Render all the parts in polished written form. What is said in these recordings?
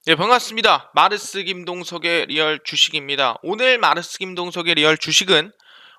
네, 반갑습니다. 마르스 김동석의 리얼 주식입니다. 오늘 마르스 김동석의 리얼 주식은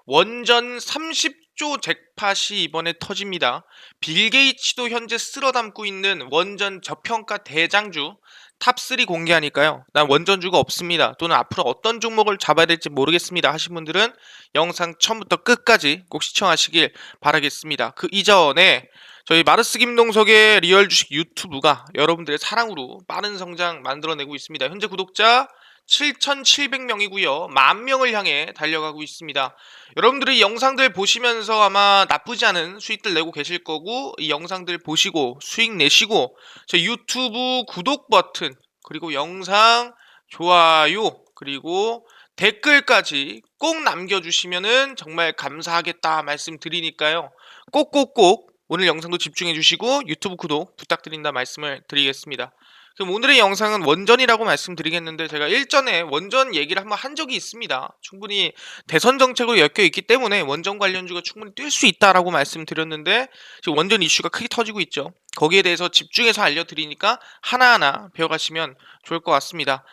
원전 30조 잭팟이 이번에 터집니다. 빌 게이츠도 현재 쓸어 담고 있는 원전 저평가 대장주 탑3 공개하니까요. 난 원전주가 없습니다. 또는 앞으로 어떤 종목을 잡아야 될지 모르겠습니다 하신 분들은 영상 처음부터 끝까지 꼭 시청하시길 바라겠습니다. 그 이전에 저희 마르스 김동석의 리얼 주식 유튜브가 여러분들의 사랑으로 빠른 성장 만들어내고 있습니다. 현재 구독자 7,700명이고요. 10,000명을 향해 달려가고 있습니다. 여러분들이 이 영상들 보시면서 아마 나쁘지 않은 수익들 내고 계실 거고, 이 영상들 보시고 수익 내시고 저 유튜브 구독 버튼 그리고 영상 좋아요 그리고 댓글까지 꼭 남겨주시면은 정말 감사하겠다 말씀드리니까요. 꼭꼭꼭 오늘 영상도 집중해 주시고 유튜브 구독 부탁드린다 말씀을 드리겠습니다. 그럼 오늘의 영상은 원전이라고 말씀드리겠는데, 제가 일전에 원전 얘기를 한번 한 적이 있습니다. 충분히 대선 정책으로 엮여 있기 때문에 원전 관련주가 충분히 뛸 수 있다라고 말씀드렸는데, 지금 원전 이슈가 크게 터지고 있죠. 거기에 대해서 집중해서 알려드리니까 하나하나 배워가시면 좋을 것 같습니다.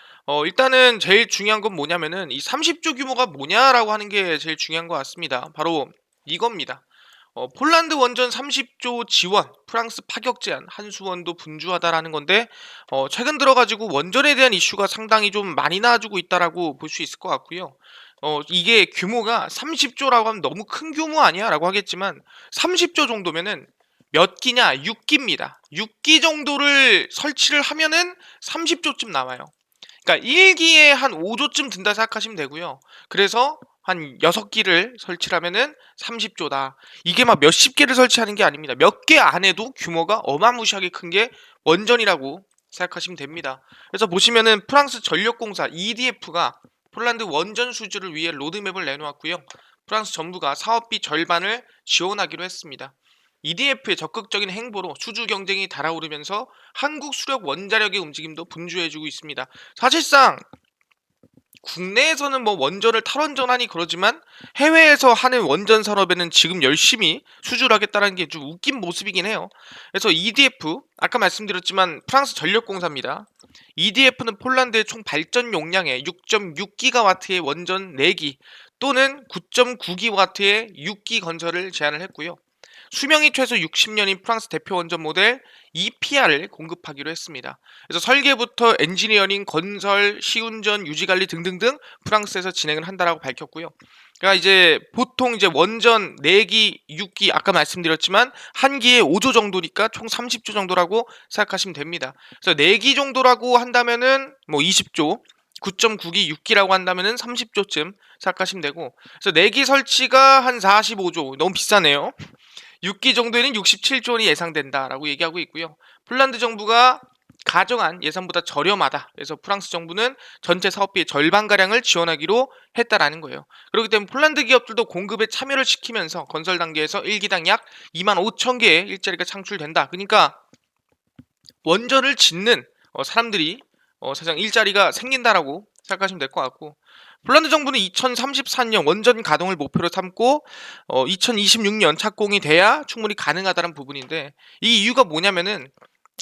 일단은 제일 중요한 건 뭐냐면은 이 30조 규모가 뭐냐라고 하는 게 제일 중요한 것 같습니다. 바로 이겁니다. 폴란드 원전 30조 지원, 프랑스 파격 제한, 한수원도 분주하다라는 건데, 최근 들어가지고 원전에 대한 이슈가 상당히 좀 많이 나와주고 있다라고 볼 수 있을 것 같고요. 이게 규모가 30조라고 하면 너무 큰 규모 아니야? 라고 하겠지만, 30조 정도면은 몇 기냐? 6기입니다. 6기 정도를 설치를 하면은 30조쯤 나와요. 그러니까 1기에 한 5조쯤 든다 생각하시면 되고요. 그래서 한 6기를 설치하면은 30조다. 이게 막 몇십 개를 설치하는 게 아닙니다. 몇 개 안에도 규모가 어마무시하게 큰 게 원전이라고 생각하시면 됩니다. 그래서 보시면은 프랑스 전력공사 EDF가 폴란드 원전 수주를 위해 로드맵을 내놓았고요. 프랑스 정부가 사업비 절반을 지원하기로 했습니다. EDF의 적극적인 행보로 수주 경쟁이 달아오르면서 한국 수력 원자력의 움직임도 분주해지고 있습니다. 사실상 국내에서는 뭐 원전을 탈원전하니 그러지만 해외에서 하는 원전 산업에는 지금 열심히 수주를 하겠다는 게 좀 웃긴 모습이긴 해요. 그래서 EDF, 아까 말씀드렸지만 프랑스 전력공사입니다. EDF는 폴란드의 총 발전 용량의 6.6기가와트의 원전 4기 또는 9.9기와트의 6기 건설을 제안을 했고요. 수명이 최소 60년인 프랑스 대표 원전 모델 EPR을 공급하기로 했습니다. 그래서 설계부터 엔지니어링, 건설, 시운전, 유지관리 등등등 프랑스에서 진행을 한다라고 밝혔고요. 그러니까 이제 보통 이제 원전 4기, 6기 아까 말씀드렸지만 한 기에 5조 정도니까 총 30조 정도라고 생각하시면 됩니다. 그래서 4기 정도라고 한다면은 뭐 20조, 9.9기 6기라고 한다면은 30조쯤 생각하시면 되고, 그래서 4기 설치가 한 45조, 너무 비싸네요. 6기 정도에는 67조 원이 예상된다라고 얘기하고 있고요. 폴란드 정부가 가정한 예산보다 저렴하다. 그래서 프랑스 정부는 전체 사업비의 절반가량을 지원하기로 했다라는 거예요. 그렇기 때문에 폴란드 기업들도 공급에 참여를 시키면서 건설 단계에서 1기당 약 2만 5천 개의 일자리가 창출된다. 그러니까 원전을 짓는 사람들이 사실상 일자리가 생긴다라고 생각하시면 될 것 같고, 폴란드 정부는 2034년 원전 가동을 목표로 삼고 2026년 착공이 돼야 충분히 가능하다는 부분인데, 이 이유가 뭐냐면은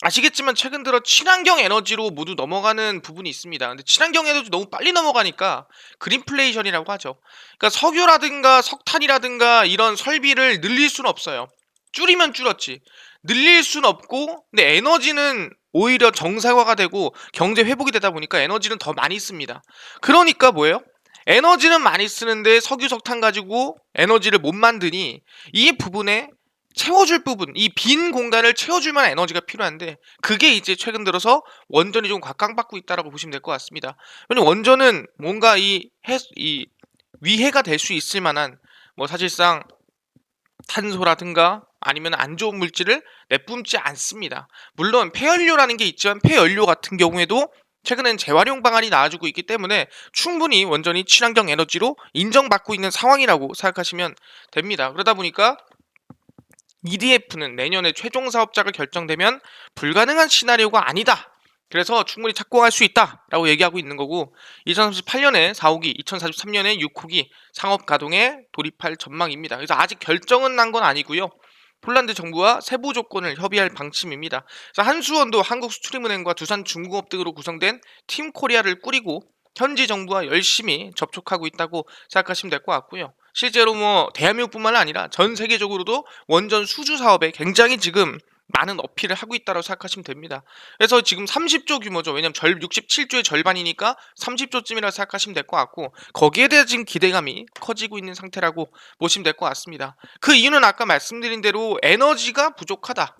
아시겠지만 최근 들어 친환경 에너지로 모두 넘어가는 부분이 있습니다. 근데 친환경 에너지 너무 빨리 넘어가니까 그린플레이션이라고 하죠. 그러니까 석유라든가 석탄이라든가 이런 설비를 늘릴 수는 없어요. 줄이면 줄었지. 늘릴 수는 없고, 근데 에너지는 오히려 정상화가 되고 경제 회복이 되다 보니까 에너지는 더 많이 씁니다. 그러니까 뭐예요? 에너지는 많이 쓰는데 석유 석탄 가지고 에너지를 못 만드니 이 부분에 채워줄 부분, 이 빈 공간을 채워줄 만한 에너지가 필요한데, 그게 이제 최근 들어서 원전이 좀 각광받고 있다라고 보시면 될 것 같습니다. 왜냐면 원전은 뭔가 이 위해가 될 수 있을 만한 뭐 사실상 탄소라든가 아니면 안 좋은 물질을 내뿜지 않습니다. 물론 폐연료라는 게 있지만 폐연료 같은 경우에도 최근엔 재활용 방안이 나와주고 있기 때문에 충분히 원전이 친환경 에너지로 인정받고 있는 상황이라고 생각하시면 됩니다. 그러다 보니까 EDF는 내년에 최종 사업자가 결정되면 불가능한 시나리오가 아니다. 그래서 충분히 착공할 수 있다라고 얘기하고 있는 거고, 2038년에 4호기, 2043년에 6호기 상업 가동에 돌입할 전망입니다. 그래서 아직 결정은 난 건 아니고요. 폴란드 정부와 세부 조건을 협의할 방침입니다. 그래서 한수원도 한국수출입은행과 두산중공업 등으로 구성된 팀 코리아를 꾸리고 현지 정부와 열심히 접촉하고 있다고 생각하시면 될 것 같고요. 실제로 뭐 대한민국뿐만 아니라 전 세계적으로도 원전 수주 사업에 굉장히 지금 많은 어필을 하고 있다고 생각하시면 됩니다. 그래서 지금 30조 규모죠. 왜냐면 67조의 절반이니까 30조쯤이라고 생각하시면 될 것 같고 거기에 대해 지금 기대감이 커지고 있는 상태라고 보시면 될 것 같습니다. 그 이유는 아까 말씀드린 대로 에너지가 부족하다.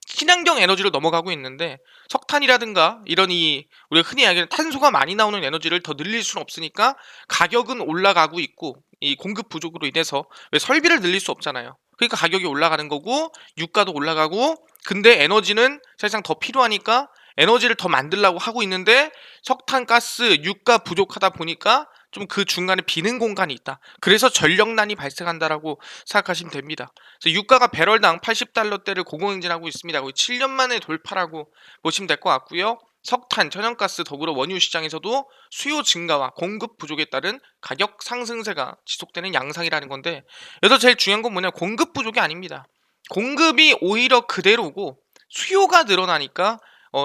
친환경 에너지로 넘어가고 있는데 석탄이라든가 이런 우리가 흔히 이야기하는 탄소가 많이 나오는 에너지를 더 늘릴 수는 없으니까 가격은 올라가고 있고 이 공급 부족으로 인해서 왜 설비를 늘릴 수 없잖아요. 그러니까 가격이 올라가는 거고 유가도 올라가고 근데 에너지는 사실상 더 필요하니까 에너지를 더 만들려고 하고 있는데 석탄, 가스, 유가 부족하다 보니까 좀 그 중간에 비는 공간이 있다. 그래서 전력난이 발생한다라고 생각하시면 됩니다. 그래서 유가가 배럴당 80달러대를 고공행진하고 있습니다. 거의 7년 만에 돌파라고 보시면 될 것 같고요. 석탄, 천연가스 더불어 원유 시장에서도 수요 증가와 공급 부족에 따른 가격 상승세가 지속되는 양상이라는 건데 여기서 제일 중요한 건 뭐냐 공급 부족이 아닙니다. 공급이 오히려 그대로고 수요가 늘어나니까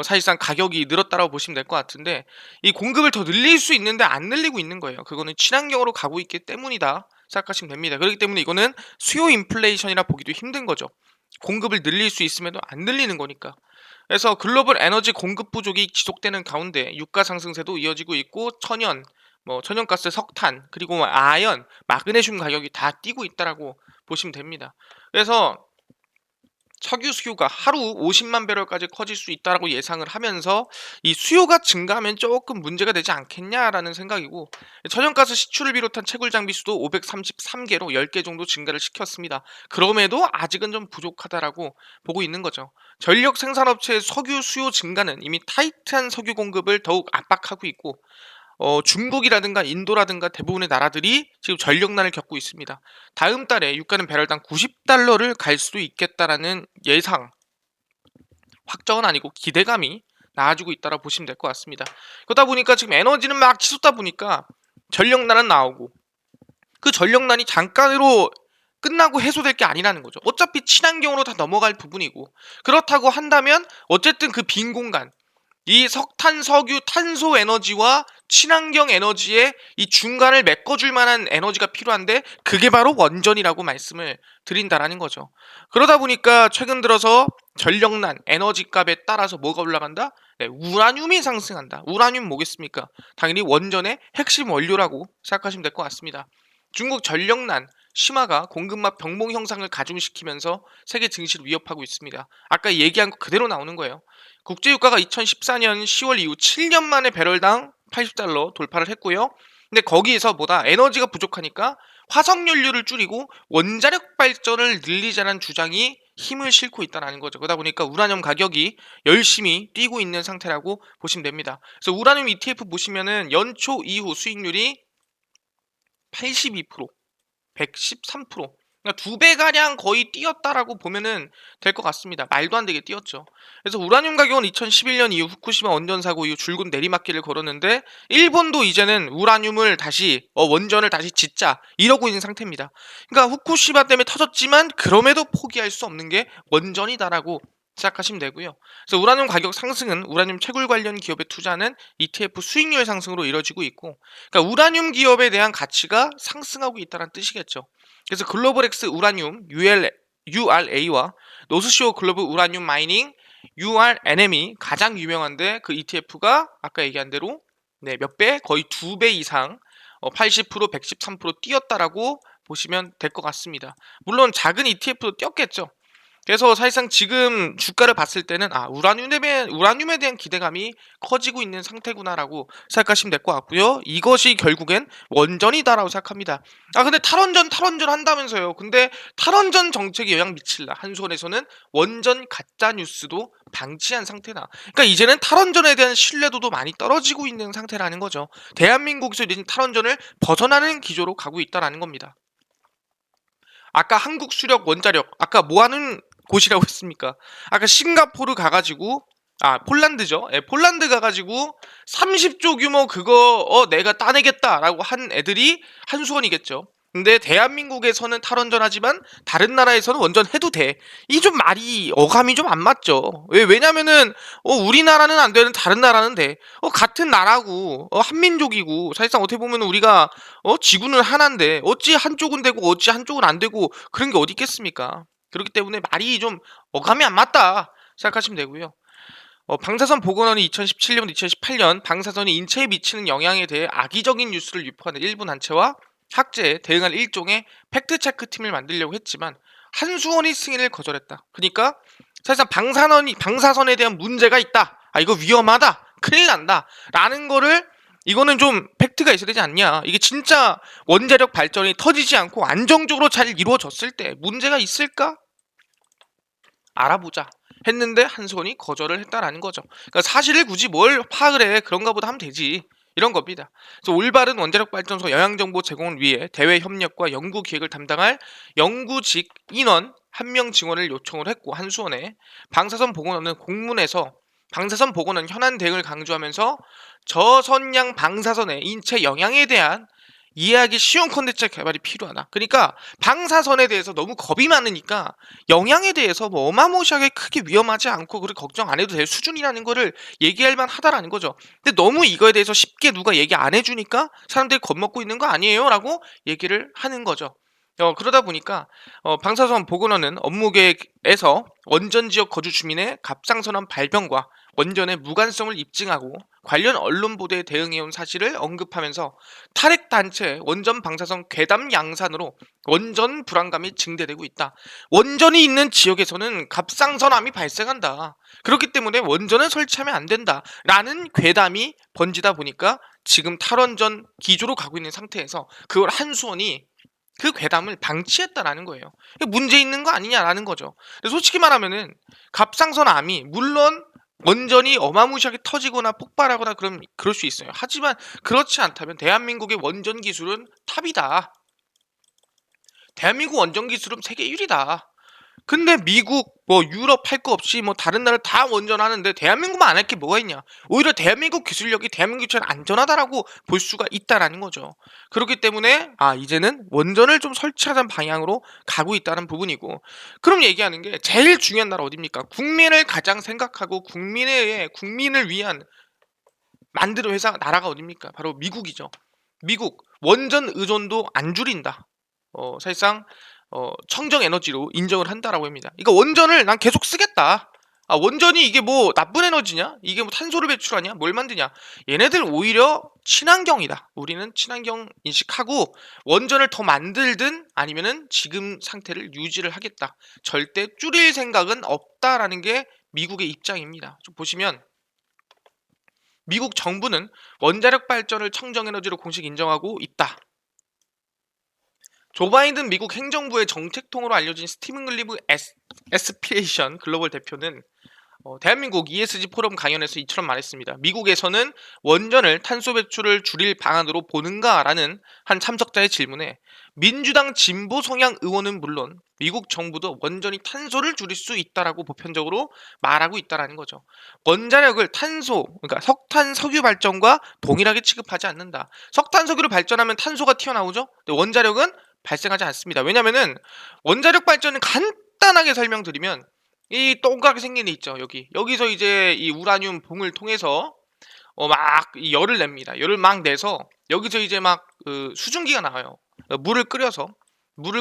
사실상 가격이 늘었다라고 보시면 될 것 같은데 이 공급을 더 늘릴 수 있는데 안 늘리고 있는 거예요. 그거는 친환경으로 가고 있기 때문이다 생각하시면 됩니다. 그렇기 때문에 이거는 수요 인플레이션이라 보기도 힘든 거죠. 공급을 늘릴 수 있음에도 안 늘리는 거니까. 그래서 글로벌 에너지 공급 부족이 지속되는 가운데 유가 상승세도 이어지고 있고 천연, 천연가스, 석탄, 그리고 아연, 마그네슘 가격이 다 뛰고 있다라고 보시면 됩니다. 그래서 석유 수요가 하루 50만 배럴까지 커질 수 있다라고 예상을 하면서 이 수요가 증가하면 조금 문제가 되지 않겠냐라는 생각이고 천연가스 시추를 비롯한 채굴 장비 수도 533개로 10개 정도 증가를 시켰습니다. 그럼에도 아직은 좀 부족하다라고 보고 있는 거죠. 전력 생산업체의 석유 수요 증가는 이미 타이트한 석유 공급을 더욱 압박하고 있고 중국이라든가 인도라든가 대부분의 나라들이 지금 전력난을 겪고 있습니다. 다음 달에 유가는 배럴당 90달러를 갈 수도 있겠다라는 예상, 확정은 아니고 기대감이 나아지고 있다라 보시면 될 것 같습니다. 그러다 보니까 지금 에너지는 막 치솟다 보니까 전력난은 나오고 그 전력난이 잠깐으로 끝나고 해소될 게 아니라는 거죠. 어차피 친환경으로 다 넘어갈 부분이고 그렇다고 한다면 어쨌든 그 빈 공간 이 석탄, 석유, 탄소 에너지와 친환경 에너지의 이 중간을 메꿔줄 만한 에너지가 필요한데 그게 바로 원전이라고 말씀을 드린다라는 거죠. 그러다 보니까 최근 들어서 전력난, 에너지 값에 따라서 뭐가 올라간다? 네, 우라늄이 상승한다. 우라늄 뭐겠습니까? 당연히 원전의 핵심 원료라고 생각하시면 될 것 같습니다. 중국 전력난 심화가 공급망 병목 형상을 가중시키면서 세계 증시를 위협하고 있습니다. 아까 얘기한 거 그대로 나오는 거예요. 국제유가가 2014년 10월 이후 7년 만에 배럴당 80달러 돌파를 했고요. 근데 거기에서 뭐다 에너지가 부족하니까 화석연료를 줄이고 원자력 발전을 늘리자는 주장이 힘을 싣고 있다는 거죠. 그러다 보니까 우라늄 가격이 열심히 뛰고 있는 상태라고 보시면 됩니다. 그래서 우라늄 ETF 보시면은 연초 이후 수익률이 82%, 113%. 그러니까 2배가량 거의 뛰었다라고 보면은 될 것 같습니다. 말도 안 되게 뛰었죠. 그래서 우라늄 가격은 2011년 이후 후쿠시마 원전 사고 이후 줄곧 내리막길을 걸었는데 일본도 이제는 우라늄을 다시 원전을 다시 짓자 이러고 있는 상태입니다. 그러니까 후쿠시마 때문에 터졌지만 그럼에도 포기할 수 없는 게 원전이다라고 생각하시면 되고요. 그래서 우라늄 가격 상승은 우라늄 채굴 관련 기업에 투자하는 ETF 수익률 상승으로 이뤄지고 있고 그러니까 우라늄 기업에 대한 가치가 상승하고 있다는 뜻이겠죠. 그래서 글로벌엑스 우라늄 URA와 노스시오 글로벌 우라늄 마이닝 URNM이 가장 유명한데 그 ETF가 아까 얘기한 대로 몇 배? 거의 2배 이상 80%, 113% 뛰었다라고 보시면 될 것 같습니다. 물론 작은 ETF도 뛰었겠죠. 그래서 사실상 지금 주가를 봤을 때는 우라늄에 대한 기대감이 커지고 있는 상태구나라고 생각하시면 될 것 같고요. 이것이 결국엔 원전이다라고 생각합니다. 근데 탈원전 한다면서요. 근데 탈원전 정책에 영향 미칠라. 한손에서는 원전 가짜 뉴스도 방치한 상태다. 그러니까 이제는 탈원전에 대한 신뢰도도 많이 떨어지고 있는 상태라는 거죠. 대한민국에서 이제 탈원전을 벗어나는 기조로 가고 있다라는 겁니다. 아까 한국 수력 원자력 아까 뭐 하는 곳이라고 했습니까? 아까 싱가포르 가가지고 폴란드죠. 폴란드 가가지고 30조 규모 그거 내가 따내겠다라고 한 애들이 한수원이겠죠. 근데 대한민국에서는 탈원전하지만 다른 나라에서는 원전해도 돼. 이 좀 말이 어감이 좀 안 맞죠. 왜냐면은 우리나라는 안 되는 다른 나라는 돼. 같은 나라고 한민족이고 사실상 어떻게 보면 우리가 지구는 하나인데 어찌 한쪽은 되고 어찌 한쪽은 안 되고 그런 게 어디 있겠습니까? 그렇기 때문에 말이 좀 어감이 안 맞다 생각하시면 되고요. 방사선 보건원이 2017년, 2018년 방사선이 인체에 미치는 영향에 대해 악의적인 뉴스를 유포하는 일부 단체와 학제에 대응할 일종의 팩트체크 팀을 만들려고 했지만 한수원이 승인을 거절했다. 그러니까 사실상 방사선에 대한 문제가 있다. 아 이거 위험하다. 큰일 난다. 라는 거를 이거는 좀 팩트가 있어야 되지 않냐. 이게 진짜 원자력 발전이 터지지 않고 안정적으로 잘 이루어졌을 때 문제가 있을까? 알아보자 했는데 한손이 거절을 했다라는 거죠. 그러니까 사실을 굳이 뭘 파악을 해 그런가 보다 하면 되지 이런 겁니다. 그래서 올바른 원자력 발전소 영향 정보 제공을 위해 대외 협력과 연구 기획을 담당할 연구직 인원 1명 증원을 요청을 했고 한수원에 방사선 보건원은 공문에서 방사선 보건원 현안 대응을 강조하면서 저선량 방사선의 인체 영향에 대한 이해하기 쉬운 콘텐츠 개발이 필요하다. 그러니까 방사선에 대해서 너무 겁이 많으니까 영향에 대해서 뭐 어마무시하게 크게 위험하지 않고 그렇게 걱정 안 해도 될 수준이라는 거를 얘기할 만하다라는 거죠. 근데 너무 이거에 대해서 쉽게 누가 얘기 안 해주니까 사람들이 겁먹고 있는 거 아니에요? 라고 얘기를 하는 거죠. 그러다 보니까 방사선 보건원은 업무 계획에서 원전 지역 거주 주민의 갑상선암 발병과 원전의 무관성을 입증하고 관련 언론 보도에 대응해온 사실을 언급하면서 탈핵 단체 원전 방사선 괴담 양산으로 원전 불안감이 증대되고 있다. 원전이 있는 지역에서는 갑상선암이 발생한다. 그렇기 때문에 원전을 설치하면 안 된다. 라는 괴담이 번지다 보니까 지금 탈원전 기조로 가고 있는 상태에서 그걸 한수원이 그 괴담을 방치했다라는 거예요. 문제 있는 거 아니냐라는 거죠. 솔직히 말하면은 갑상선암이 물론 원전이 어마무시하게 터지거나 폭발하거나 그럴 수 있어요. 하지만 그렇지 않다면 대한민국의 원전 기술은 탑이다. 대한민국 원전 기술은 세계 1위다. 근데 미국, 뭐 유럽 할 거 없이 뭐 다른 나라 다 원전하는데 대한민국만 안 할 게 뭐가 있냐? 오히려 대한민국 기술력이 대한민국 기술은 안전하다라고 볼 수가 있다라는 거죠. 그렇기 때문에 이제는 원전을 좀 설치하자는 방향으로 가고 있다는 부분이고, 그럼 얘기하는 게 제일 중요한 나라 어디입니까? 국민을 가장 생각하고 국민을 위한 만드는 회사 나라가 어디입니까? 바로 미국이죠. 미국 원전 의존도 안 줄인다. 사실상 청정 에너지로 인정을 한다라고 합니다. 그러니까 원전을 난 계속 쓰겠다. 원전이 이게 뭐 나쁜 에너지냐? 이게 뭐 탄소를 배출하냐? 뭘 만드냐? 얘네들 오히려 친환경이다. 우리는 친환경 인식하고 원전을 더 만들든 아니면은 지금 상태를 유지를 하겠다. 절대 줄일 생각은 없다라는 게 미국의 입장입니다. 좀 보시면 미국 정부는 원자력 발전을 청정에너지로 공식 인정하고 있다. 조 바이든 미국 행정부의 정책통으로 알려진 스티븐 글리브 에스피레이션 글로벌 대표는 대한민국 ESG 포럼 강연에서 이처럼 말했습니다. 미국에서는 원전을 탄소 배출을 줄일 방안으로 보는가라는 한 참석자의 질문에 민주당 진보 성향 의원은 물론 미국 정부도 원전이 탄소를 줄일 수 있다라고 보편적으로 말하고 있다라는 거죠. 원자력을 그러니까 석탄 석유 발전과 동일하게 취급하지 않는다. 석탄 석유를 발전하면 탄소가 튀어나오죠. 근데 원자력은 발생하지 않습니다. 왜냐면은 원자력 발전은 간단하게 설명드리면 이 동그랗게 생긴 애 있죠. 여기서 이제 이 우라늄 봉을 통해서 막 이 열을 냅니다. 열을 막 내서 여기서 이제 막 수증기가 나와요. 물을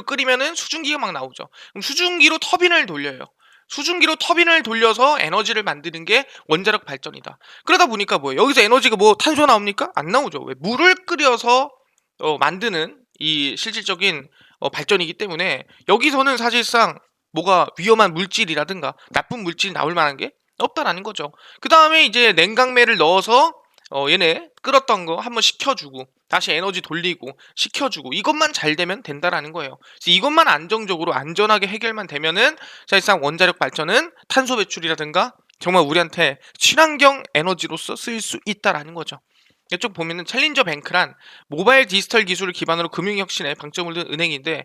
끓이면은 수증기가 막 나오죠. 그럼 수증기로 터빈을 돌려요. 수증기로 터빈을 돌려서 에너지를 만드는 게 원자력 발전이다. 그러다 보니까 뭐예요? 여기서 에너지가 뭐 탄소 나옵니까? 안 나오죠. 왜? 물을 끓여서 만드는 이 실질적인 발전이기 때문에 여기서는 사실상 뭐가 위험한 물질이라든가 나쁜 물질이 나올 만한 게 없다라는 거죠. 그 다음에 이제 냉각매를 넣어서 얘네 끓었던 거 한번 식혀주고 다시 에너지 돌리고 식혀주고 이것만 잘 되면 된다라는 거예요. 그래서 이것만 안정적으로 안전하게 해결만 되면은 사실상 원자력 발전은 탄소 배출이라든가 정말 우리한테 친환경 에너지로서 쓰일 수 있다라는 거죠. 이쪽 보면은 챌린저 뱅크란 모바일 디지털 기술을 기반으로 금융혁신에 방점을 둔 은행인데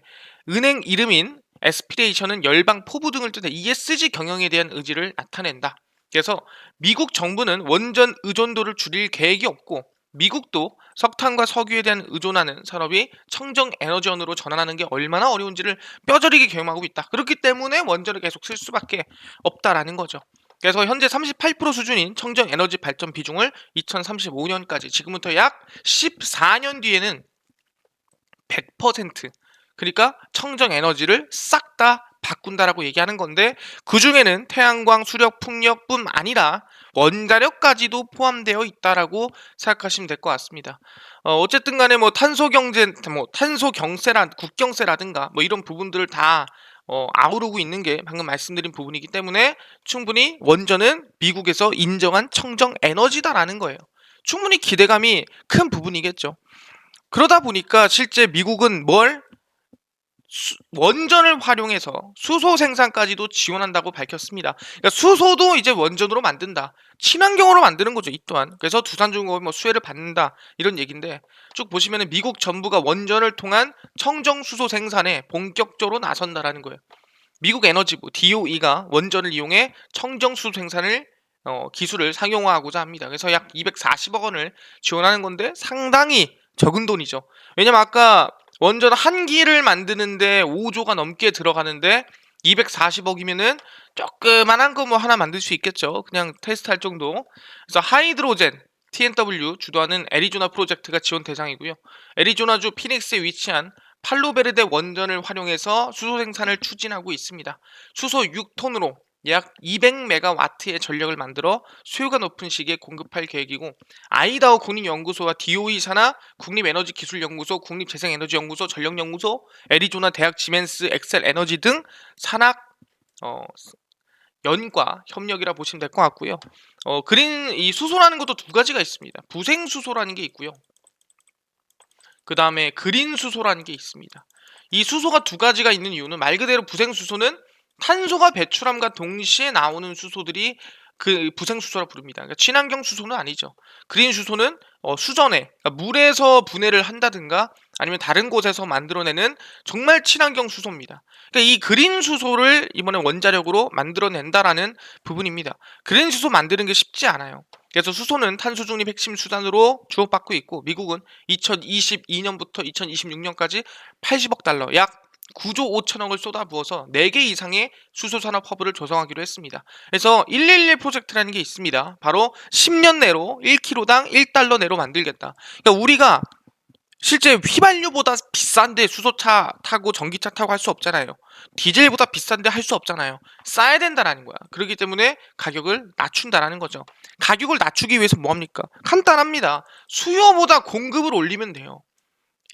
은행 이름인 에스피레이션은 열방 포부 등을 뜻해 ESG 경영에 대한 의지를 나타낸다. 그래서 미국 정부는 원전 의존도를 줄일 계획이 없고 미국도 석탄과 석유에 대한 의존하는 산업이 청정 에너지원으로 전환하는 게 얼마나 어려운지를 뼈저리게 경험하고 있다. 그렇기 때문에 원전을 계속 쓸 수밖에 없다라는 거죠. 그래서 현재 38% 수준인 청정 에너지 발전 비중을 2035년까지 지금부터 약 14년 뒤에는 100%, 그러니까 청정 에너지를 싹 다 바꾼다라고 얘기하는 건데, 그 중에는 태양광, 수력, 풍력뿐 아니라 원자력까지도 포함되어 있다라고 생각하시면 될 것 같습니다. 어쨌든 간에 뭐 탄소 경제, 뭐 탄소 경세라 국경세라든가 뭐 이런 부분들을 다 아우르고 있는 게 방금 말씀드린 부분이기 때문에 충분히 원전은 미국에서 인정한 청정 에너지다라는 거예요. 충분히 기대감이 큰 부분이겠죠. 그러다 보니까 실제 미국은 원전을 활용해서 수소 생산까지도 지원한다고 밝혔습니다. 그러니까 수소도 이제 원전으로 만든다. 친환경으로 만드는 거죠, 이 또한. 그래서 두산중공업이 뭐 수혜를 받는다 이런 얘기인데, 쭉 보시면은 미국 정부가 원전을 통한 청정 수소 생산에 본격적으로 나선다라는 거예요. 미국 에너지부 DOE가 원전을 이용해 청정 수소 생산을 기술을 상용화하고자 합니다. 그래서 약 240억 원을 지원하는 건데 상당히 적은 돈이죠. 왜냐면 아까 원전 한 기를 만드는데 5조가 넘게 들어가는데 240억이면은 조그만한 거 뭐 하나 만들 수 있겠죠. 그냥 테스트할 정도. 그래서 하이드로젠 TNW 주도하는 애리조나 프로젝트가 지원 대상이고요. 애리조나주 피닉스에 위치한 팔로베르데 원전을 활용해서 수소 생산을 추진하고 있습니다. 수소 6톤으로 약 200메가와트의 전력을 만들어 수요가 높은 시기에 공급할 계획이고, 아이다호 국립연구소와 DOE 산하 국립에너지기술연구소, 국립재생에너지연구소, 전력연구소, 애리조나 대학 지멘스 엑셀 에너지 등 산학 연과 협력이라 보시면 될 것 같고요. 이 수소라는 것도 두 가지가 있습니다. 부생 수소라는 게 있고요. 그 다음에 그린 수소라는 게 있습니다. 이 수소가 두 가지가 있는 이유는 말 그대로 부생 수소는 탄소가 배출함과 동시에 나오는 수소들이 그 부생 수소라 부릅니다. 그러니까 친환경 수소는 아니죠. 그린 수소는 수전에, 그러니까 물에서 분해를 한다든가 아니면 다른 곳에서 만들어내는 정말 친환경 수소입니다. 그러니까 이 그린 수소를 이번에 원자력으로 만들어낸다라는 부분입니다. 그린 수소 만드는 게 쉽지 않아요. 그래서 수소는 탄소 중립 핵심 수단으로 주목받고 있고, 미국은 2022년부터 2026년까지 80억 달러, 약 9조 5천억을 쏟아부어서 4개 이상의 수소산업 허브를 조성하기로 했습니다. 그래서 111 프로젝트라는 게 있습니다. 바로 10년 내로 1kg당 1달러 내로 만들겠다. 그러니까 우리가 실제 휘발유보다 비싼데 수소차 타고 전기차 타고 할 수 없잖아요. 디젤보다 비싼데 할 수 없잖아요. 싸야 된다라는 거야. 그렇기 때문에 가격을 낮춘다라는 거죠. 가격을 낮추기 위해서 뭐합니까? 간단합니다. 수요보다 공급을 올리면 돼요.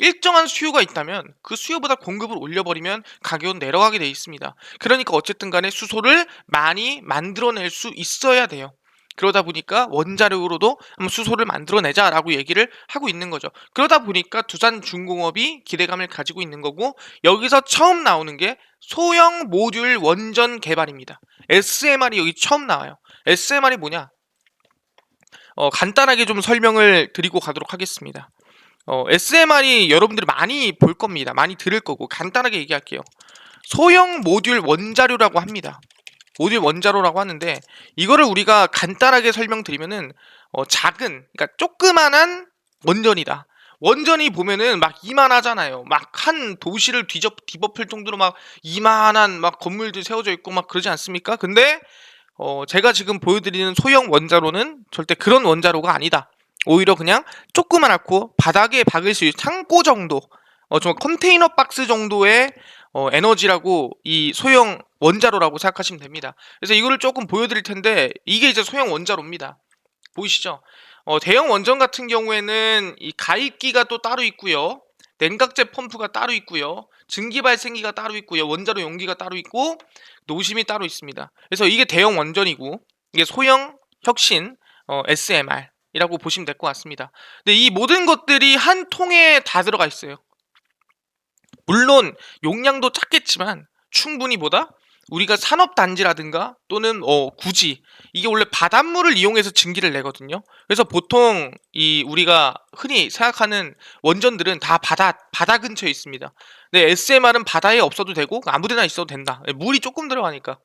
일정한 수요가 있다면 그 수요보다 공급을 올려버리면 가격은 내려가게 돼 있습니다. 그러니까 어쨌든 간에 수소를 많이 만들어낼 수 있어야 돼요. 그러다 보니까 원자력으로도 한번 수소를 만들어내자라고 얘기를 하고 있는 거죠. 그러다 보니까 두산중공업이 기대감을 가지고 있는 거고, 여기서 처음 나오는 게 소형 모듈 원전 개발입니다. SMR이 여기 처음 나와요. SMR이 뭐냐? 간단하게 좀 설명을 드리고 가도록 하겠습니다. SMR이 여러분들이 많이 볼 겁니다. 많이 들을 거고, 간단하게 얘기할게요. 소형 모듈 원자료라고 합니다. 모듈 원자로라고 하는데, 이거를 우리가 간단하게 설명드리면은 작은, 그러니까 조그만한 원전이다. 원전이 보면은 막 이만하잖아요. 막 한 도시를 뒤덮을 정도로 막 이만한 막 건물들 세워져 있고 막 그러지 않습니까? 근데 제가 지금 보여드리는 소형 원자로는 절대 그런 원자로가 아니다. 오히려 그냥 조그만하고 바닥에 박을 수 있는 창고 정도, 좀 컨테이너 박스 정도의 에너지라고 이 소형 원자로라고 생각하시면 됩니다. 그래서 이거를 조금 보여드릴 텐데, 이게 이제 소형 원자로입니다. 보이시죠? 대형 원전 같은 경우에는 이 가입기가 또 따로 있고요. 냉각제 펌프가 따로 있고요. 증기 발생기가 따로 있고요. 원자로 용기가 따로 있고 노심이 따로 있습니다. 그래서 이게 대형 원전이고, 이게 소형 혁신 SMR이라고 보시면 될 것 같습니다. 근데 이 모든 것들이 한 통에 다 들어가 있어요. 물론 용량도 작겠지만 충분히 우리가 산업단지라든가 또는 굳이 이게 원래 바닷물을 이용해서 증기를 내거든요. 그래서 보통 이 우리가 흔히 생각하는 원전들은 다 바다 근처에 있습니다. 근데 SMR은 바다에 없어도 되고 아무데나 있어도 된다. 물이 조금 들어가니까.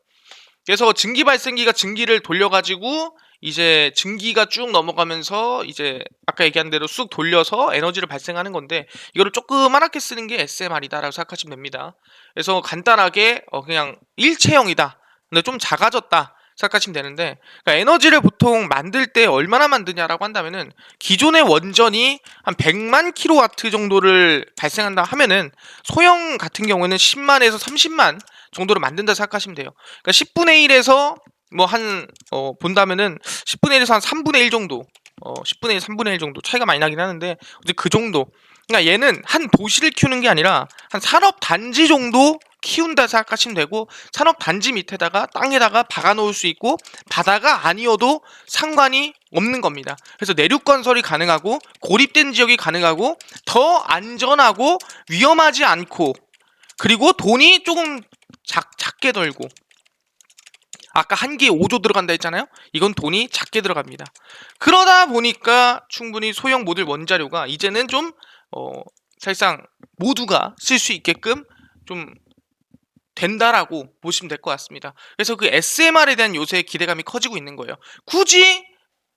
그래서 증기 발생기가 증기를 돌려가지고 이제 증기가 쭉 넘어가면서 이제 아까 얘기한 대로 쑥 돌려서 에너지를 발생하는 건데 이거를 조그맣게 쓰는 게 SMR이다라고 생각하시면 됩니다. 그래서 간단하게 그냥 일체형이다. 근데 좀 작아졌다. 생각하시면 되는데 그러니까 에너지를 보통 만들 때 얼마나 만드냐라고 한다면은 기존의 원전이 한 100만 킬로와트 정도를 발생한다 하면은 소형 같은 경우에는 10만에서 30만 정도를 만든다 생각하시면 돼요. 그러니까 10분의 1에서 뭐 한 본다면은 10분의 1에서 한 3분의 1 정도 10분의 1, 3분의 1 정도 차이가 많이 나긴 하는데 이제 그 정도. 그러니까 얘는 한 도시를 키우는 게 아니라 한 산업 단지 정도 키운다 생각하시면 되고 산업 단지 밑에다가 땅에다가 박아 놓을 수 있고 바다가 아니어도 상관이 없는 겁니다. 그래서 내륙 건설이 가능하고 고립된 지역이 가능하고 더 안전하고 위험하지 않고 그리고 돈이 조금 작게 들고 아까 한 개에 5조 들어간다 했잖아요. 이건 돈이 작게 들어갑니다. 그러다 보니까 충분히 소형 모듈 원자료가 이제는 좀 사실상 모두가 쓸 수 있게끔 좀 된다라고 보시면 될 것 같습니다. 그래서 그 SMR에 대한 요새 기대감이 커지고 있는 거예요. 굳이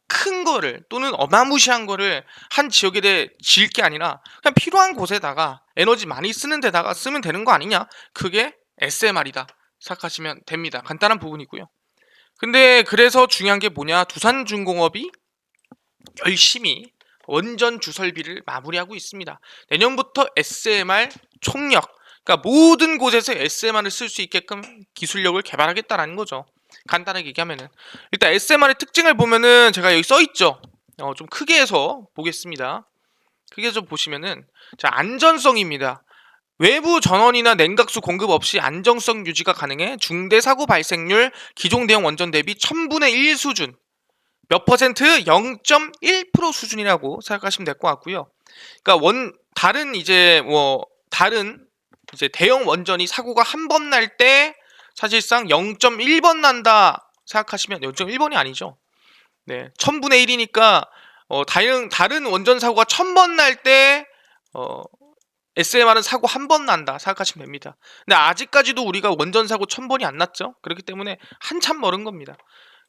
큰 거를 또는 어마무시한 거를 한 지역에 대해 지을 게 아니라 그냥 필요한 곳에다가 에너지 많이 쓰는 데다가 쓰면 되는 거 아니냐? 그게 SMR이다 생각하시면 됩니다. 간단한 부분이고요. 근데 그래서 중요한 게 뭐냐? 두산중공업이 열심히 원전 주설비를 마무리하고 있습니다. 내년부터 SMR 총력, 그러니까 모든 곳에서 SMR을 쓸 수 있게끔 기술력을 개발하겠다라는 거죠. 간단하게 얘기하면은 일단 SMR의 특징을 보면은 제가 여기 써 있죠. 좀 크게 해서 보겠습니다. 크게 해서 보시면은 자, 안전성입니다. 외부 전원이나 냉각수 공급 없이 안정성 유지가 가능해 중대 사고 발생률 기존 대형 원전 대비 1000분의 1 수준, 몇 퍼센트? 0.1% 수준이라고 생각하시면 될 것 같고요. 그러니까 다른 이제 대형 원전이 사고가 한 번 날 때 사실상 0.1번 난다 생각하시면 0.1번이 아니죠. 네, 1000분의 1이니까 다른 원전 사고가 1000번 날 때 SMR은 사고 한 번 난다 생각하시면 됩니다. 근데 아직까지도 우리가 원전 사고 1000번이 안 났죠. 그렇기 때문에 한참 멀은 겁니다.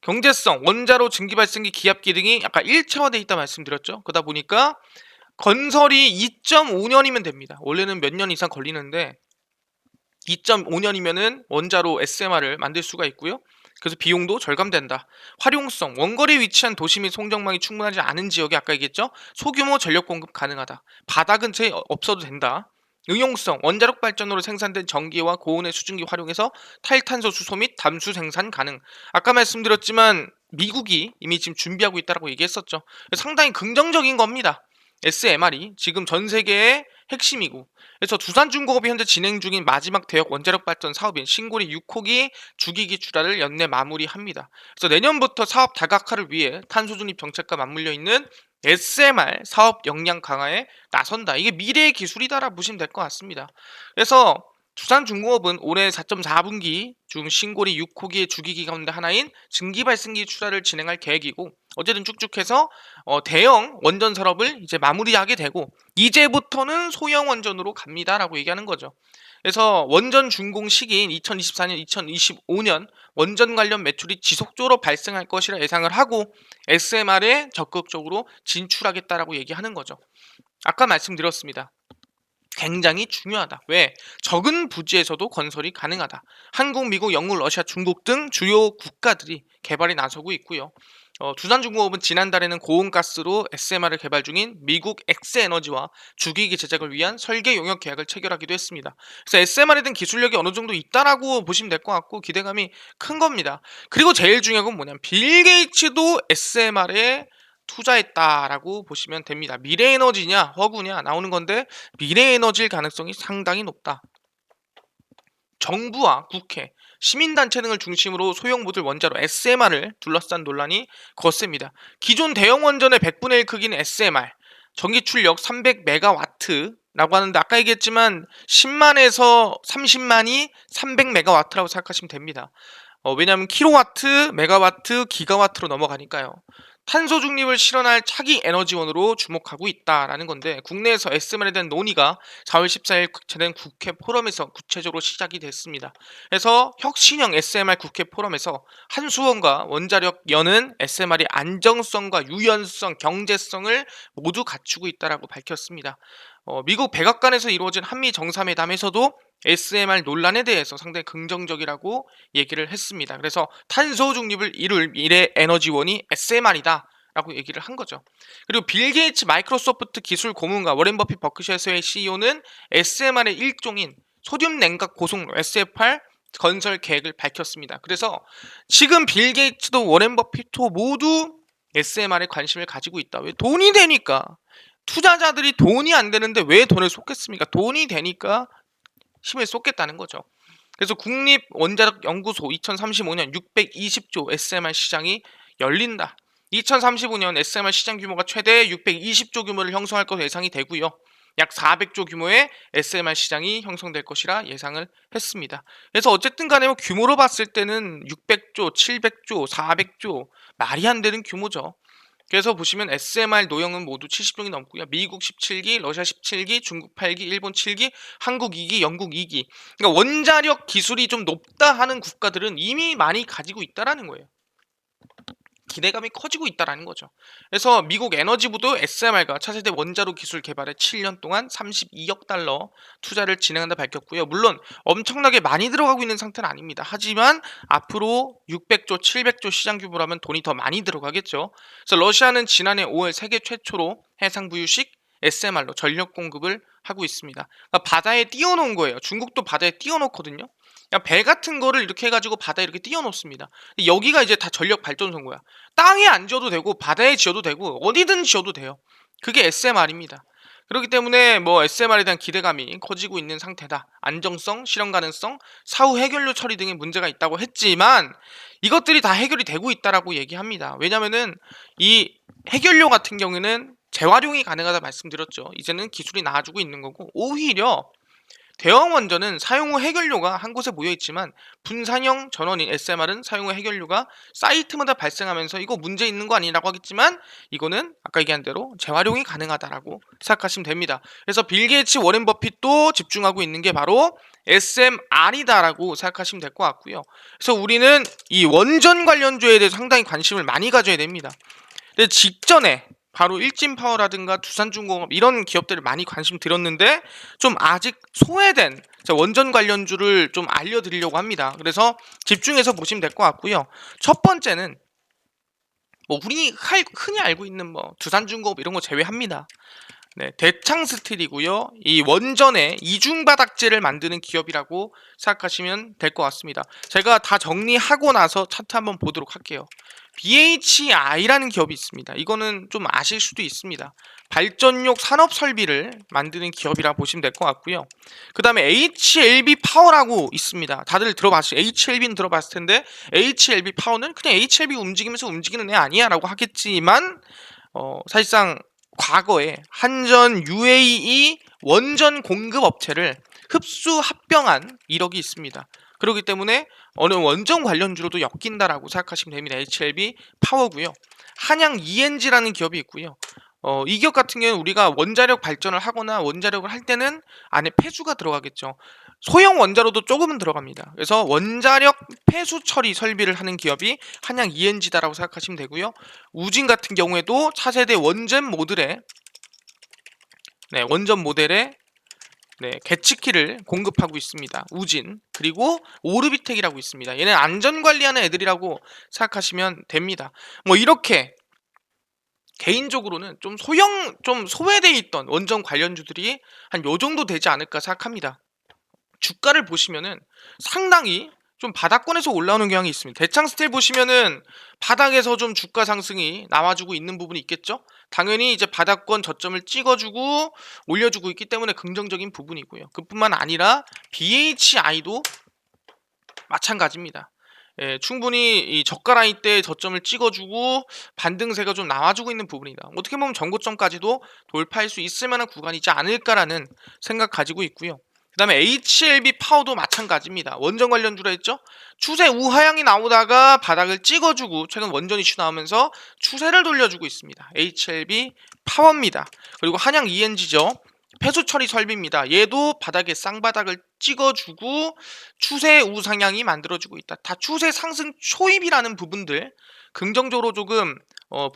경제성, 원자로 증기 발생기 기압 기능이 약간 일체화되어 있다 말씀드렸죠. 그러다 보니까 건설이 2.5년이면 됩니다. 원래는 몇 년 이상 걸리는데 2.5년이면은 원자로 SMR을 만들 수가 있고요. 그래서 비용도 절감된다. 활용성, 원거리에 위치한 도시 및 송정망이 충분하지 않은 지역에 아까 얘기했죠. 소규모 전력 공급 가능하다. 바다 근처에 없어도 된다. 응용성, 원자력 발전으로 생산된 전기와 고온의 수증기 활용해서 탈탄소 수소 및 담수 생산 가능. 아까 말씀드렸지만 미국이 이미 지금 준비하고 있다고 얘기했었죠. 상당히 긍정적인 겁니다. SMR이 지금 전 세계의 핵심이고, 그래서 두산중공업이 현재 진행 중인 마지막 대역 원자력 발전 사업인 신고리 6호기 주기기 출하를 연내 마무리합니다. 그래서 내년부터 사업 다각화를 위해 탄소 중립 정책과 맞물려 있는 SMR 사업 역량 강화에 나선다. 이게 미래의 기술이다라 보시면 될 것 같습니다. 그래서 두산중공업은 올해 4.4분기 중 신고리 6호기의 주기기 가운데 하나인 증기발생기 출하를 진행할 계획이고, 어쨌든 쭉쭉해서 대형 원전 산업을 이제 마무리하게 되고 이제부터는 소형 원전으로 갑니다라고 얘기하는 거죠. 그래서 원전 준공 시기인 2024년, 2025년 원전 관련 매출이 지속적으로 발생할 것이라 예상을 하고 SMR에 적극적으로 진출하겠다라고 얘기하는 거죠. 아까 말씀드렸습니다. 굉장히 중요하다. 왜? 적은 부지에서도 건설이 가능하다. 한국, 미국, 영국, 러시아, 중국 등 주요 국가들이 개발에 나서고 있고요. 두산중공업은 지난달에는 고온가스로 SMR을 개발 중인 미국 엑스에너지와 주기기 제작을 위한 설계 용역 계약을 체결하기도 했습니다. 그래서 SMR에 대한 기술력이 어느 정도 있다라고 보시면 될 것 같고 기대감이 큰 겁니다. 그리고 제일 중요한 건 뭐냐면 빌 게이츠도 SMR에 투자했다라고 보시면 됩니다. 미래에너지냐 허구냐 나오는 건데 미래에너지일 가능성이 상당히 높다. 정부와 국회, 시민단체 등을 중심으로 소형 모듈 원자로 SMR을 둘러싼 논란이 거셉니다. 기존 대형 원전의 100분의 1 크기는 SMR, 전기 출력 300메가와트라고 하는데 아까 얘기했지만 10만에서 30만이 300메가와트라고 생각하시면 됩니다. 왜냐하면 킬로와트, 메가와트, 기가와트로 넘어가니까요. 탄소 중립을 실현할 차기 에너지원으로 주목하고 있다라는 건데, 국내에서 SMR에 대한 논의가 4월 14일 개최된 국회 포럼에서 구체적으로 시작이 됐습니다. 그래서 혁신형 SMR 국회 포럼에서 한수원과 원자력연은 SMR이 안정성과 유연성, 경제성을 모두 갖추고 있다라고 밝혔습니다. 미국 백악관에서 이루어진 한미 정상회담에서도 SMR 논란에 대해서 상당히 긍정적이라고 얘기를 했습니다. 그래서 탄소 중립을 이룰 미래 에너지원이 SMR이다 라고 얘기를 한 거죠. 그리고 빌 게이츠 마이크로소프트 기술 고문과 워렌 버핏 버크셔의 CEO는 SMR의 일종인 소듐 냉각 고속로 SFR 건설 계획을 밝혔습니다. 그래서 지금 빌 게이츠도 워렌 버핏도 모두 SMR에 관심을 가지고 있다. 왜? 돈이 되니까. 투자자들이 돈이 안 되는데 왜 돈을 쏟겠습니까? 돈이 되니까 힘을 쏟겠다는 거죠. 그래서 국립원자력연구소 2035년 620조 SMR 시장이 열린다. 2035년 SMR 시장 규모가 최대 620조 규모를 형성할 것으로 예상이 되고요. 약 400조 규모의 SMR 시장이 형성될 것이라 예상을 했습니다. 그래서 어쨌든 간에 규모로 봤을 때는 600조, 700조, 400조 말이 안 되는 규모죠. 그래서 보시면 SMR 노형은 모두 70종이 넘고요. 미국 17기, 러시아 17기, 중국 8기, 일본 7기, 한국 2기, 영국 2기. 그러니까 원자력 기술이 좀 높다 하는 국가들은 이미 많이 가지고 있다라는 거예요. 기대감이 커지고 있다라는 거죠. 그래서 미국 에너지부도 SMR과 차세대 원자로 기술 개발에 7년 동안 32억 달러 투자를 진행한다 밝혔고요. 물론 엄청나게 많이 들어가고 있는 상태는 아닙니다. 하지만 앞으로 600조, 700조 시장 규모라면 돈이 더 많이 들어가겠죠. 그래서 러시아는 지난해 5월 세계 최초로 해상 부유식 SMR로 전력 공급을 하고 있습니다. 그러니까 바다에 띄워놓은 거예요. 중국도 바다에 띄워놓거든요. 그냥 배 같은 거를 이렇게 해가지고 바다에 이렇게 띄워놓습니다. 여기가 이제 다 전력 발전소인 거야. 땅에 안 지어도 되고 바다에 지어도 되고 어디든 지어도 돼요. 그게 SMR입니다. 그렇기 때문에 뭐 SMR에 대한 기대감이 커지고 있는 상태다. 안정성, 실현 가능성, 사후 해결료 처리 등의 문제가 있다고 했지만 이것들이 다 해결이 되고 있다라고 얘기합니다. 왜냐면은 이 해결료 같은 경우에는 재활용이 가능하다 말씀드렸죠. 이제는 기술이 나아지고 있는 거고, 오히려 대형 원전은 사용 후 해결료가 한 곳에 모여 있지만 분산형 전원인 SMR은 사용 후 해결료가 사이트마다 발생하면서 이거 문제 있는 거 아니라고 하겠지만 이거는 아까 얘기한 대로 재활용이 가능하다라고 생각하시면 됩니다. 그래서 빌 게이츠, 워렌 버핏도 집중하고 있는 게 바로 SMR이다라고 생각하시면 될 것 같고요. 그래서 우리는 이 원전 관련주에 대해 상당히 관심을 많이 가져야 됩니다. 근데 직전에 바로 일진파워라든가 두산중공업 이런 기업들을 많이 관심 들었는데 좀 아직 소외된 원전 관련주를 좀 알려드리려고 합니다. 그래서 집중해서 보시면 될 것 같고요. 첫 번째는 뭐 우리 흔히 알고 있는 뭐 두산중공업 이런 거 제외합니다. 네, 대창스틸이고요. 이 원전의 이중바닥재를 만드는 기업이라고 생각하시면 될 것 같습니다. 제가 다 정리하고 나서 차트 한번 보도록 할게요. BHI라는 기업이 있습니다. 이거는 좀 아실 수도 있습니다. 발전용 산업 설비를 만드는 기업이라 보시면 될 것 같고요. 그 다음에 HLB 파워라고 있습니다. 다들 들어봤어요. HLB는 들어봤을 텐데 HLB 파워는 그냥 HLB 움직이면서 움직이는 애 아니야 라고 하겠지만 사실상 과거에 한전 UAE 원전 공급 업체를 흡수 합병한 이력이 있습니다. 그렇기 때문에 어느 원전 관련주로도 엮인다라고 생각하시면 됩니다. HLB 파워고요. 한양 ENG라는 기업이 있고요. 이 기업 같은 경우는 우리가 원자력 발전을 하거나 원자력을 할 때는 안에 폐수가 들어가겠죠. 소형 원자로도 조금은 들어갑니다. 그래서 원자력 폐수 처리 설비를 하는 기업이 한양 ENG다라고 생각하시면 되고요. 우진 같은 경우에도 차세대 원전 모델의 계측기를 공급하고 있습니다. 우진. 그리고 오르비텍이라고 있습니다. 얘는 안전관리하는 애들이라고 생각하시면 됩니다. 뭐 이렇게 개인적으로는 좀 소외되어 있던 원전 관련주들이 한 요 정도 되지 않을까 생각합니다. 주가를 보시면은 상당히 좀 바닥권에서 올라오는 경향이 있습니다. 대창스틸 보시면은 바닥에서 좀 주가 상승이 나와주고 있는 부분이 있겠죠. 당연히 이제 바닥권 저점을 찍어주고 올려주고 있기 때문에 긍정적인 부분이고요. 그뿐만 아니라 BHI도 마찬가지입니다. 충분히 이 저가 라인 때 저점을 찍어주고 반등세가 좀 나와주고 있는 부분이다. 어떻게 보면 전고점까지도 돌파할 수 있을 만한 구간이지 않을까라는 생각 가지고 있고요. 다음에 HLB 파워도 마찬가지입니다. 원전 관련주라 했죠? 추세 우하향이 나오다가 바닥을 찍어주고 최근 원전 이슈 나오면서 추세를 돌려주고 있습니다. HLB 파워입니다. 그리고 한양 ENG죠. 폐수 처리 설비입니다. 얘도 바닥에 쌍바닥을 찍어주고 추세 우상향이 만들어주고 있다. 다 추세 상승 초입이라는 부분들 긍정적으로 조금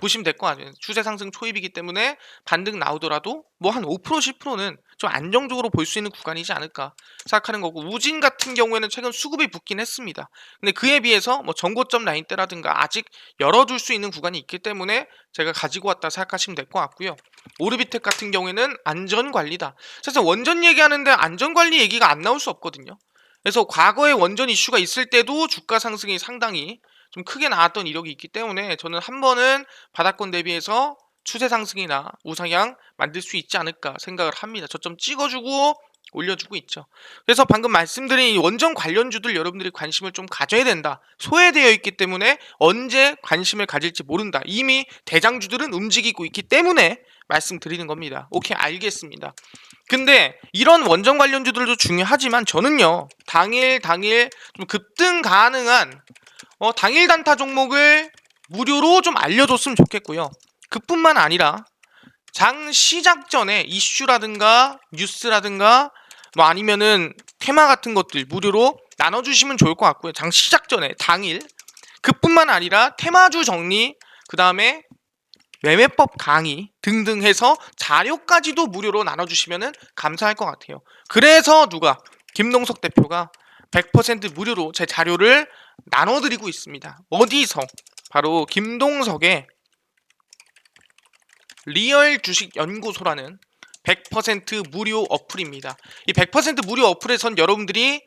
보시면 될 것 같아요. 추세 상승 초입이기 때문에 반등 나오더라도 뭐 한 5% 10%는 좀 안정적으로 볼 수 있는 구간이지 않을까 생각하는 거고, 우진 같은 경우에는 최근 수급이 붙긴 했습니다. 근데 그에 비해서 뭐 전고점 라인대라든가 아직 열어둘 수 있는 구간이 있기 때문에 제가 가지고 왔다 생각하시면 될 것 같고요. 오르비텍 같은 경우에는 안전관리다. 사실 원전 얘기하는데 안전관리 얘기가 안 나올 수 없거든요. 그래서 과거에 원전 이슈가 있을 때도 주가 상승이 상당히 좀 크게 나왔던 이력이 있기 때문에 저는 한 번은 바닥권 대비해서 추세 상승이나 우상향 만들 수 있지 않을까 생각을 합니다. 저점 찍어주고 올려주고 있죠. 그래서 방금 말씀드린 이 원전 관련주들 여러분들이 관심을 좀 가져야 된다. 소외되어 있기 때문에 언제 관심을 가질지 모른다. 이미 대장주들은 움직이고 있기 때문에 말씀드리는 겁니다. 오케이, 알겠습니다. 근데 이런 원전 관련주들도 중요하지만 저는요, 당일 좀 급등 가능한 당일 단타 종목을 무료로 좀 알려줬으면 좋겠고요. 그뿐만 아니라 장 시작 전에 이슈라든가 뉴스라든가 뭐 아니면은 테마 같은 것들 무료로 나눠주시면 좋을 것 같고요. 장 시작 전에 당일. 그뿐만 아니라 테마주 정리, 그 다음에 매매법 강의 등등 해서 자료까지도 무료로 나눠주시면 감사할 것 같아요. 그래서 김동석 대표가 100% 무료로 제 자료를 나눠드리고 있습니다. 어디서? 바로 김동석의 리얼 주식 연구소라는 100% 무료 어플입니다. 이 100% 무료 어플에선 여러분들이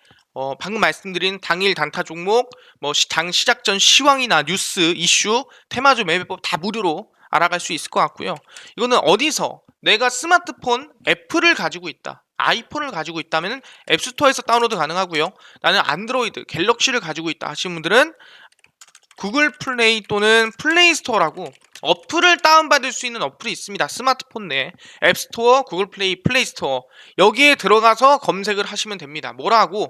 방금 말씀드린 당일 단타 종목, 뭐 장 시작 전 시황이나 뉴스, 이슈, 테마주 매매법 다 무료로 알아갈 수 있을 것 같고요. 이거는 어디서? 내가 스마트폰 애플을 가지고 있다, 아이폰을 가지고 있다면 앱스토어에서 다운로드 가능하고요. 나는 안드로이드, 갤럭시를 가지고 있다 하시는 분들은 구글 플레이 또는 플레이스토어라고 어플을 다운받을 수 있는 어플이 있습니다. 스마트폰 내 앱스토어, 구글 플레이, 플레이스토어, 여기에 들어가서 검색을 하시면 됩니다. 뭐라고?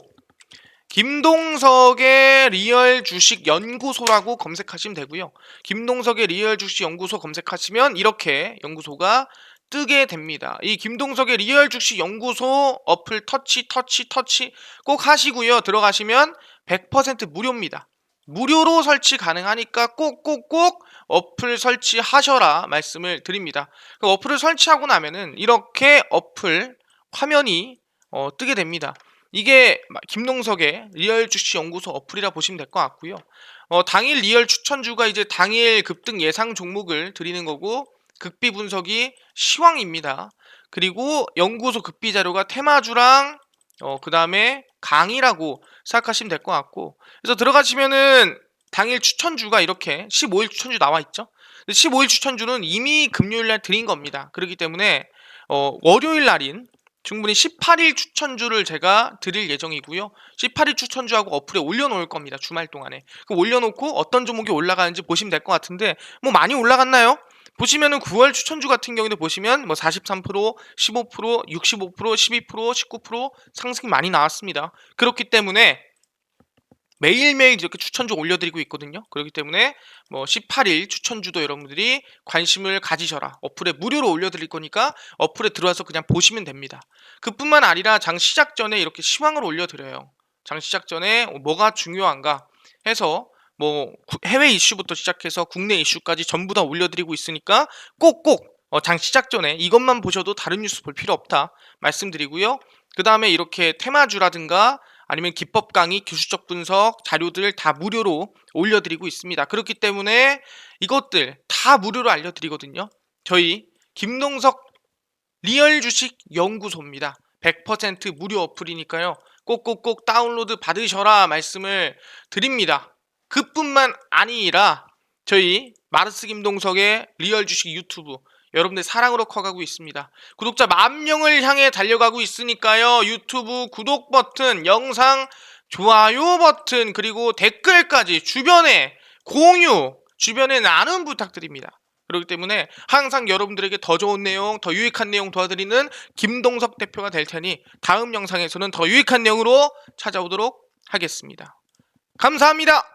김동석의 리얼 주식 연구소라고 검색하시면 되고요. 김동석의 리얼 주식 연구소 검색하시면 이렇게 연구소가 뜨게 됩니다. 이 김동석의 리얼 주식 연구소 어플 터치 꼭 하시고요. 들어가시면 100% 무료입니다. 무료로 설치 가능하니까 꼭꼭꼭 어플 설치하셔라 말씀을 드립니다. 그 어플을 설치하고 나면은 이렇게 어플 화면이 뜨게 됩니다. 이게 김동석의 리얼 주식 연구소 어플이라 보시면 될 것 같고요. 당일 리얼 추천주가 이제 당일 급등 예상 종목을 드리는 거고, 극비 분석이 시황입니다. 그리고 연구소 극비 자료가 테마주랑 그 다음에 강의라고 생각하시면 될 것 같고, 그래서 들어가시면은 당일 추천주가 이렇게 15일 추천주 나와 있죠. 15일 추천주는 이미 금요일 날 드린 겁니다. 그렇기 때문에 월요일 날인 충분히 18일 추천주를 제가 드릴 예정이고요. 18일 추천주하고 어플에 올려놓을 겁니다. 주말 동안에. 올려놓고 어떤 종목이 올라가는지 보시면 될 것 같은데, 뭐 많이 올라갔나요? 보시면은 9월 추천주 같은 경우도 보시면 뭐 43%, 15%, 65%, 12%, 19% 상승이 많이 나왔습니다. 그렇기 때문에 매일매일 이렇게 추천주 올려드리고 있거든요. 그렇기 때문에 뭐 18일 추천주도 여러분들이 관심을 가지셔라. 어플에 무료로 올려드릴 거니까 어플에 들어와서 그냥 보시면 됩니다. 그뿐만 아니라 장 시작 전에 이렇게 시황을 올려드려요. 장 시작 전에 뭐가 중요한가 해서 뭐 해외 이슈부터 시작해서 국내 이슈까지 전부 다 올려드리고 있으니까 꼭꼭 장 시작 전에 이것만 보셔도 다른 뉴스 볼 필요 없다 말씀드리고요. 그 다음에 이렇게 테마주라든가 아니면 기법 강의, 교수적 분석 자료들 다 무료로 올려드리고 있습니다. 그렇기 때문에 이것들 다 무료로 알려드리거든요. 저희 김동석 리얼 주식 연구소입니다. 100% 무료 어플이니까요. 꼭꼭꼭 다운로드 받으셔라 말씀을 드립니다. 그뿐만 아니라 저희 마르스 김동석의 리얼 주식 유튜브 여러분들 사랑으로 커가고 있습니다. 구독자 10,000명을 향해 달려가고 있으니까요. 유튜브 구독 버튼, 영상 좋아요 버튼, 그리고 댓글까지 주변에 공유, 주변에 나눔 부탁드립니다. 그렇기 때문에 항상 여러분들에게 더 좋은 내용, 더 유익한 내용 도와드리는 김동석 대표가 될 테니 다음 영상에서는 더 유익한 내용으로 찾아오도록 하겠습니다. 감사합니다.